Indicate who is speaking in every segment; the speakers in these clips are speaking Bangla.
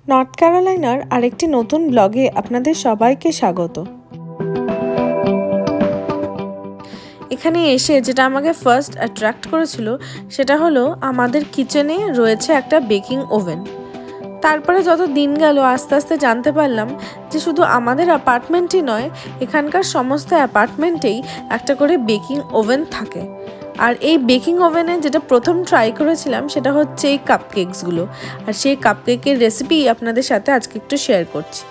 Speaker 1: নর্থ ক্যারোলাইনার আরেকটি নতুন ব্লগে আপনাদের সবাইকে স্বাগত। এখানে এসে যেটা আমাকে ফার্স্ট অ্যাট্রাক্ট করেছিল সেটা হলো আমাদের কিচেনে রয়েছে একটা বেকিং ওভেন। তারপরে যত দিন গেল আস্তে আস্তে জানতে পারলাম যে শুধু আমাদের অ্যাপার্টমেন্টই নয়, এখানকার সমস্ত অ্যাপার্টমেন্টেই একটা করে বেকিং ওভেন থাকে। আর এই বেকিং ওভেনে যেটা প্রথম ট্রাই করেছিলাম সেটা হচ্ছে এই কাপকেকসগুলো, আর সেই কাপকেকের রেসিপি আপনাদের সাথে আজকে একটু শেয়ার করছি।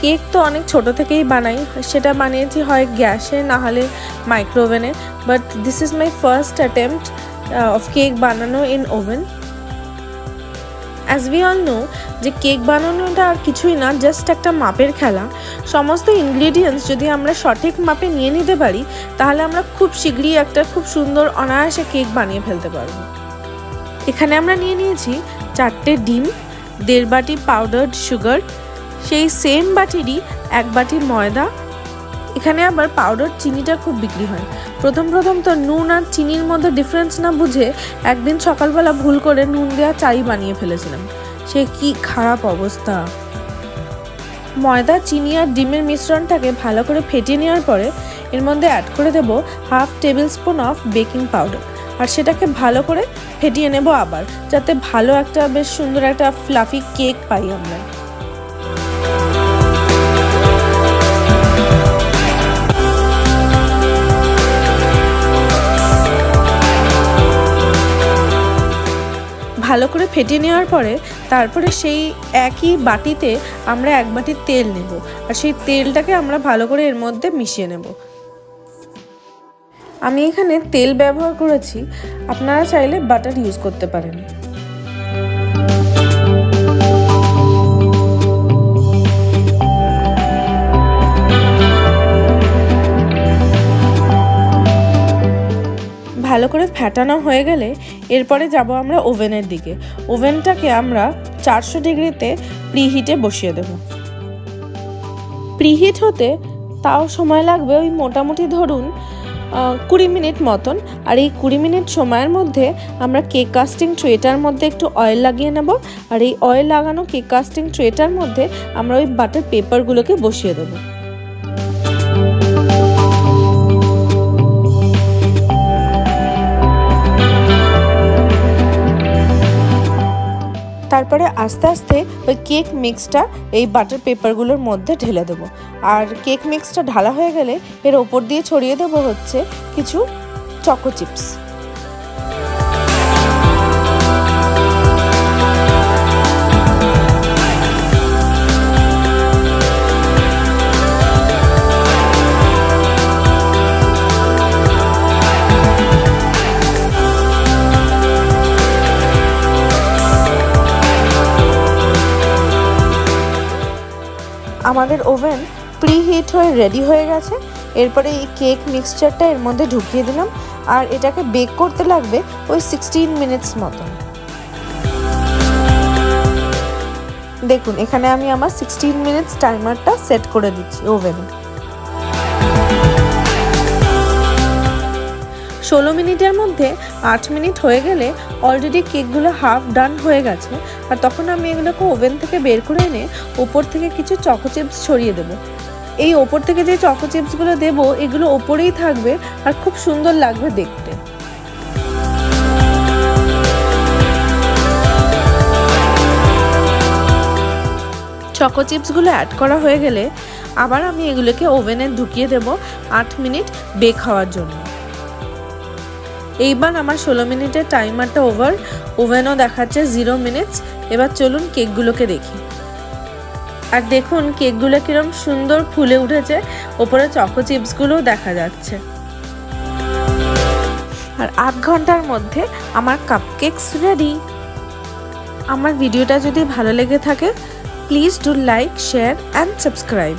Speaker 1: কেক তো অনেক ছোট থেকেই বানাই, সেটা বানিয়েছি হয় গ্যাসে না হলে মাইক্রোওভেনে, but this is my first attempt of cake বানানো in oven. As we all know যে কেক বানানোটা আর কিছুই না, জাস্ট একটা মাপের খেলা। সমস্ত ইনগ্রিডিয়েন্টস যদি আমরা সঠিক মাপে নিয়ে নিতে পারি তাহলে আমরা খুব শীঘ্রই একটা খুব সুন্দর অনায়াসে কেক বানিয়ে ফেলতে পারবো। এখানে আমরা নিয়ে নিয়েছি 4টে ডিম, 1.5 বাটি পাউডার্ড সুগার, সেই সেম বাটিরই 1 বাটি ময়দা। এখানে আবার পাউডার চিনিটা খুব বিক্রি হয়। প্রথম তো নুন আর চিনির মধ্যে ডিফারেন্স না বুঝে একদিন সকালবেলা ভুল করে নুন দেওয়া চাই বানিয়ে ফেলেছিলাম, সে কি খারাপ অবস্থা। ময়দা, চিনি আর ডিমের মিশ্রণটাকে ভালো করে ফেটিয়ে নেওয়ার পরে এর মধ্যে অ্যাড করে দেব 1/2 tablespoon of baking powder, আর সেটাকে ভালো করে ফেটিয়ে নেব আবার, যাতে ভালো একটা বেশ সুন্দর একটা ফ্লাফি কেক পাই আমরা। ভালো করে ফেটিয়ে নেওয়ার পরে তারপরে সেই একই বাটিতে আমরা 1 বাটি তেল নেব, আর সেই তেলটাকে আমরা ভালো করে এর মধ্যে মিশিয়ে নেব। আমি এখানে তেল ব্যবহার করেছি, আপনারা চাইলে বাটার ইউজ করতে পারেন। ভালো করে ফেটানো হয়ে গেলে এরপরে যাব আমরা ওভেনের দিকে। ওভেনটাকে আমরা 400 ডিগ্রিতে প্রিহিটে বসিয়ে দেব। প্রিহিট হতে তাও সময় লাগবে ওই মোটামুটি ধরুন 20 মিনিট মতন। আর এই 20 মিনিট সময়ের মধ্যে আমরা কেক কাস্টিং ট্রেটার মধ্যে একটু অয়েল লাগিয়ে নেব, আর এই অয়েল লাগানো কেক কাস্টিং ট্রেটার মধ্যে আমরা ওই বাটার পেপারগুলোকে বসিয়ে দেবো। তারপরে আস্তে আস্তে ওই কেক মিক্সটা এই বাটার পেপারগুলোর মধ্যে ঢেলে দেবো, আর কেক মিক্সটা ঢালা হয়ে গেলে এর ওপর দিয়ে ছড়িয়ে দেবো হচ্ছে কিছু চকো চিপস। আমাদের ওভেন প্রিহিট হয়ে রেডি হয়ে গেছে। এরপরে এই কেক মিক্সচারটা এর মধ্যে ঢুকিয়ে দিলাম, আর এটাকে বেক করতে লাগবে ওই 16 মিনিটস মতন। দেখুন এখানে আমি আমার 16 মিনিটস টাইমারটা সেট করে দিচ্ছি ওভেনে। 16 মিনিটের মধ্যে 8 মিনিট হয়ে গেলে অলরেডি কেকগুলো হাফ ডান হয়ে গেছে, আর তখন আমি এগুলোকে ওভেন থেকে বের করে এনে ওপর থেকে কিছু চকো চিপস ছড়িয়ে দেবো। এই ওপর থেকে যে চকো চিপসগুলো দেবো এগুলো ওপরেই থাকবে আর খুব সুন্দর লাগবে দেখতে। চকো চিপসগুলো অ্যাড করা হয়ে গেলে আবার আমি এগুলোকে ওভেনে ঢুকিয়ে দেবো 8 মিনিট বেক হওয়ার জন্য। এইবার আমার 16 মিনিটের টাইমারটা ওভার, ওভেনও দেখাচ্ছে 0 মিনিটস। এবার চলুন কেকগুলোকে দেখি। আর দেখুন কেকগুলো কিরম সুন্দর ফুলে উঠেছে, ওপরে চকো চিপসগুলোও দেখা যাচ্ছে। আর 8 ঘন্টার মধ্যে আমার কাপকেকস রেডি। আমার ভিডিওটা যদি ভালো লেগে থাকে please do like, share and subscribe.